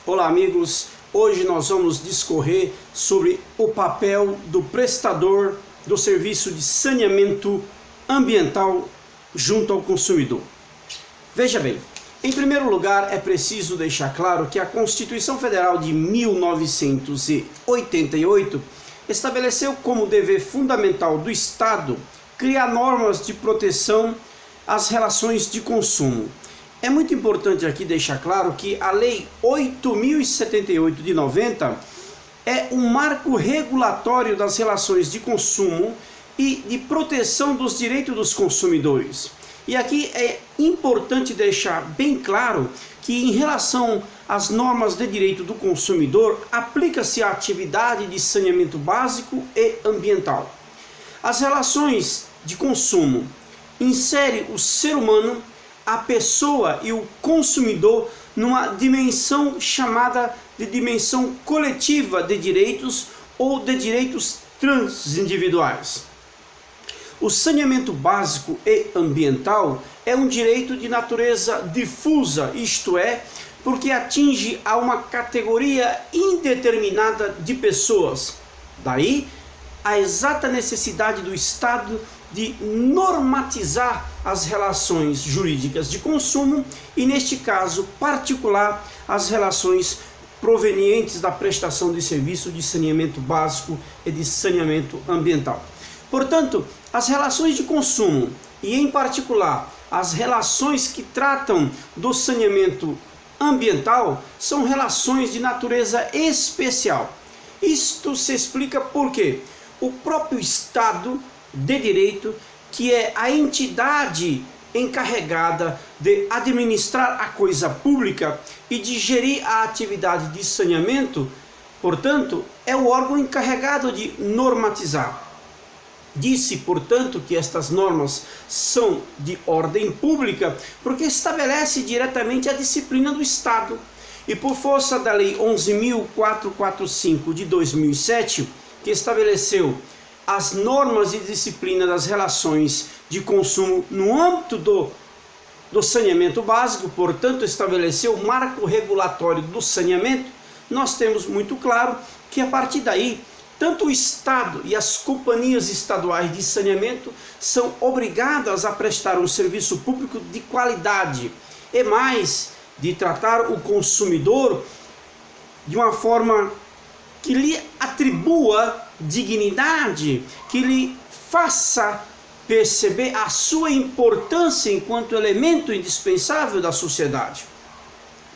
Olá amigos, hoje nós vamos discorrer sobre o papel do prestador do serviço de saneamento ambiental junto ao consumidor. Veja bem, em primeiro lugar é preciso deixar claro que a Constituição Federal de 1988 estabeleceu como dever fundamental do Estado criar normas de proteção às relações de consumo. É muito importante aqui deixar claro que a Lei 8.078 de 90 é um marco regulatório das relações de consumo e de proteção dos direitos dos consumidores. E aqui é importante deixar bem claro que em relação às normas de direito do consumidor, aplica-se a atividade de saneamento básico e ambiental. As relações de consumo inserem o ser humano, a pessoa e o consumidor numa dimensão chamada de dimensão coletiva de direitos ou de direitos transindividuais. O saneamento básico e ambiental é um direito de natureza difusa, isto é, porque atinge a uma categoria indeterminada de pessoas. Daí, a exata necessidade do Estado de normatizar as relações jurídicas de consumo e, neste caso particular, as relações provenientes da prestação de serviço de saneamento básico e de saneamento ambiental. Portanto, as relações de consumo e, em particular, as relações que tratam do saneamento ambiental são relações de natureza especial. Isto se explica porque o próprio Estado de Direito, que é a entidade encarregada de administrar a coisa pública e de gerir a atividade de saneamento, portanto, é o órgão encarregado de normatizar. Disse, portanto, que estas normas são de ordem pública porque estabelece diretamente a disciplina do Estado. E por força da Lei 11.445 de 2007, que estabeleceu as normas de disciplina das relações de consumo no âmbito do saneamento básico, portanto estabeleceu o marco regulatório do saneamento, nós temos muito claro que a partir daí, tanto o Estado e as companhias estaduais de saneamento são obrigadas a prestar um serviço público de qualidade e mais, de tratar o consumidor de uma forma que lhe atribua dignidade, que lhe faça perceber a sua importância enquanto elemento indispensável da sociedade.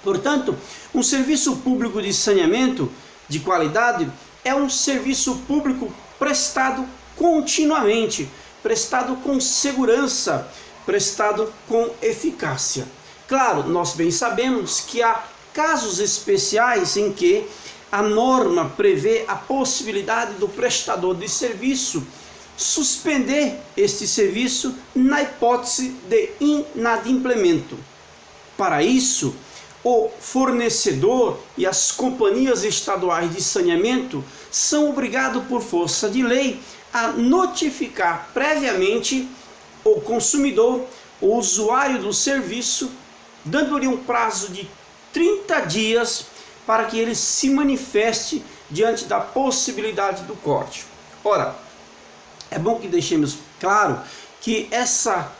Portanto, um serviço público de saneamento de qualidade é um serviço público prestado continuamente, prestado com segurança, prestado com eficácia. Claro, nós bem sabemos que há casos especiais em que a norma prevê a possibilidade do prestador de serviço suspender este serviço na hipótese de inadimplemento. Para isso, o fornecedor e as companhias estaduais de saneamento são obrigados por força de lei a notificar previamente o consumidor, o usuário do serviço, dando-lhe um prazo de 30 dias para que ele se manifeste diante da possibilidade do corte. Ora, é bom que deixemos claro que essa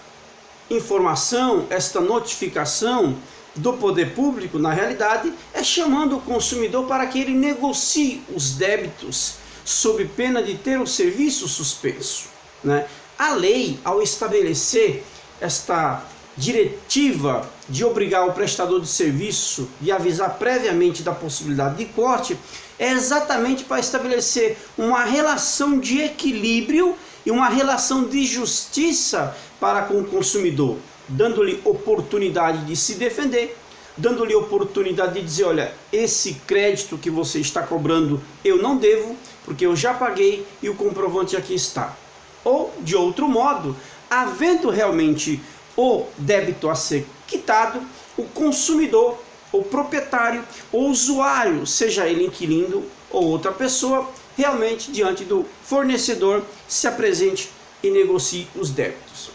informação, esta notificação do poder público, na realidade, é chamando o consumidor para que ele negocie os débitos, sob pena de ter o serviço suspenso, né? A lei, ao estabelecer esta diretiva de obrigar o prestador de serviço de avisar previamente da possibilidade de corte, é exatamente para estabelecer uma relação de equilíbrio e uma relação de justiça para com o consumidor, dando-lhe oportunidade de se defender, dando-lhe oportunidade de dizer, olha, esse crédito que você está cobrando eu não devo, porque eu já paguei e o comprovante aqui está. Ou, de outro modo, havendo realmente o débito a ser quitado, o consumidor, o proprietário, o usuário, seja ele inquilino ou outra pessoa, realmente diante do fornecedor se apresente e negocie os débitos.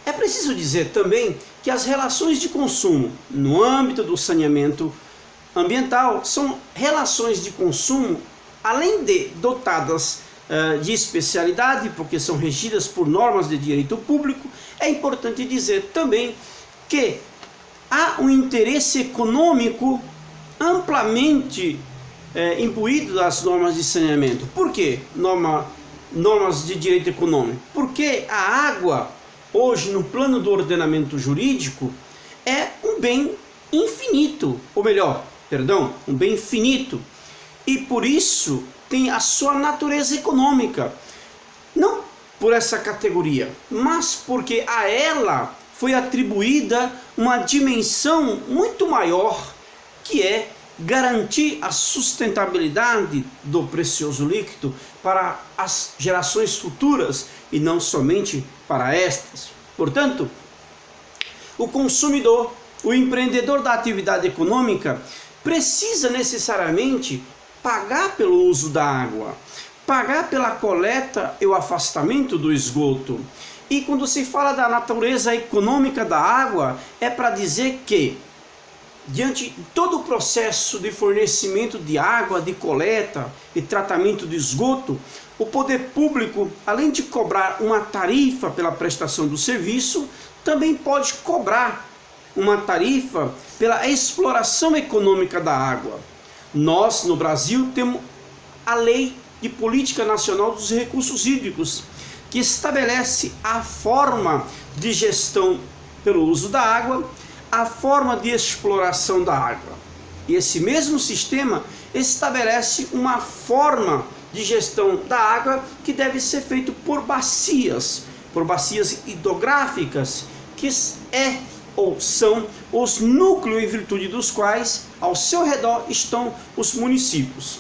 É preciso dizer também que as relações de consumo no âmbito do saneamento ambiental são relações de consumo, além de dotadas de especialidade, porque são regidas por normas de direito público. É importante dizer também que há um interesse econômico amplamente imbuído das normas de saneamento. Por quê? Normas de direito econômico? Porque a água, hoje, no plano do ordenamento jurídico, é um bem infinito, ou melhor, perdão, um bem finito, e por isso tem a sua natureza econômica, não por essa categoria, mas porque a ela foi atribuída uma dimensão muito maior, que é garantir a sustentabilidade do precioso líquido para as gerações futuras e não somente para estas. Portanto, o consumidor, o empreendedor da atividade econômica, precisa necessariamente pagar pelo uso da água, pagar pela coleta e o afastamento do esgoto. E quando se fala da natureza econômica da água, é para dizer que, diante de todo o processo de fornecimento de água, de coleta e tratamento de esgoto, o poder público, além de cobrar uma tarifa pela prestação do serviço, também pode cobrar uma tarifa pela exploração econômica da água. Nós, no Brasil, temos a Lei de Política Nacional dos Recursos Hídricos, que estabelece a forma de gestão pelo uso da água, a forma de exploração da água. E esse mesmo sistema estabelece uma forma de gestão da água que deve ser feito por bacias hidrográficas, que ou são os núcleos em virtude dos quais ao seu redor estão os municípios.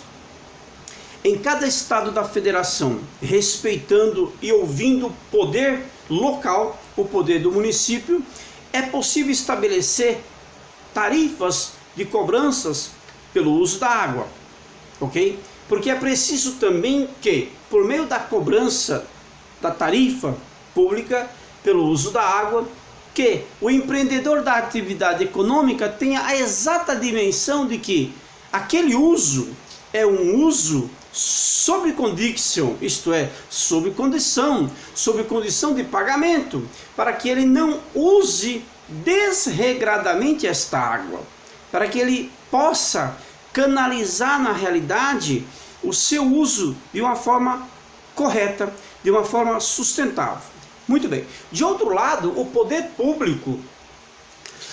Em cada estado da federação, respeitando e ouvindo o poder local, o poder do município, é possível estabelecer tarifas de cobranças pelo uso da água, ok? Porque é preciso também que, por meio da cobrança da tarifa pública pelo uso da água, que o empreendedor da atividade econômica tenha a exata dimensão de que aquele uso é um uso sob condição, isto é, sob condição de pagamento, para que ele não use desregradamente esta água, para que ele possa canalizar na realidade o seu uso de uma forma correta, de uma forma sustentável. Muito bem. De outro lado, o poder público,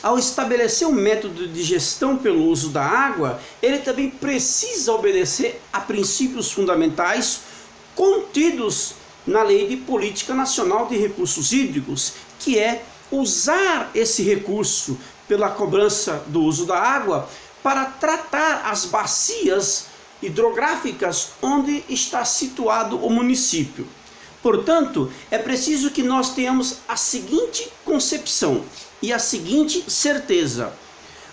ao estabelecer um método de gestão pelo uso da água, ele também precisa obedecer a princípios fundamentais contidos na Lei de Política Nacional de Recursos Hídricos, que é usar esse recurso pela cobrança do uso da água para tratar as bacias hidrográficas onde está situado o município. Portanto, é preciso que nós tenhamos a seguinte concepção e a seguinte certeza: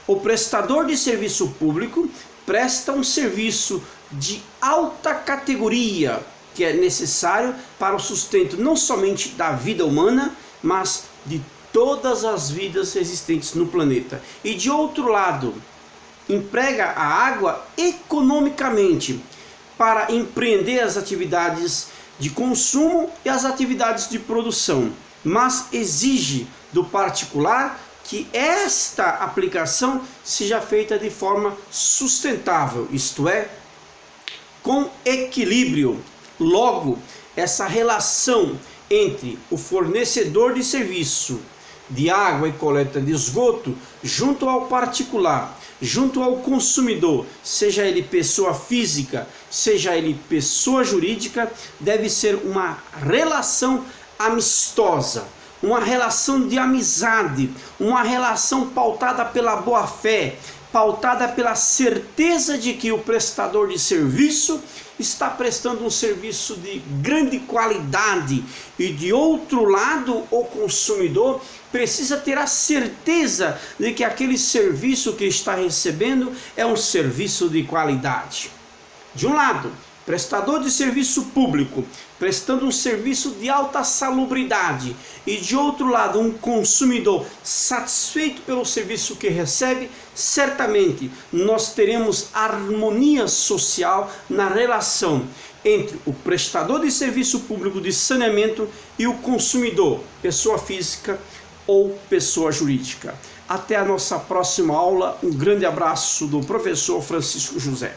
o prestador de serviço público presta um serviço de alta categoria, que é necessário para o sustento não somente da vida humana, mas de todas as vidas existentes no planeta. E de outro lado, emprega a água economicamente para empreender as atividades de consumo e as atividades de produção, mas exige do particular que esta aplicação seja feita de forma sustentável, isto é, com equilíbrio. Logo, essa relação entre o fornecedor de serviço de água e coleta de esgoto junto ao particular, junto ao consumidor, seja ele pessoa física, seja ele pessoa jurídica, deve ser uma relação amistosa, uma relação de amizade, uma relação pautada pela boa-fé, pautada pela certeza de que o prestador de serviço está prestando um serviço de grande qualidade, e de outro lado o consumidor precisa ter a certeza de que aquele serviço que está recebendo é um serviço de qualidade. De um lado, prestador de serviço público prestando um serviço de alta salubridade, e de outro lado um consumidor satisfeito pelo serviço que recebe, certamente nós teremos harmonia social na relação entre o prestador de serviço público de saneamento e o consumidor, pessoa física ou pessoa jurídica. Até a nossa próxima aula. Um grande abraço do professor Francisco José.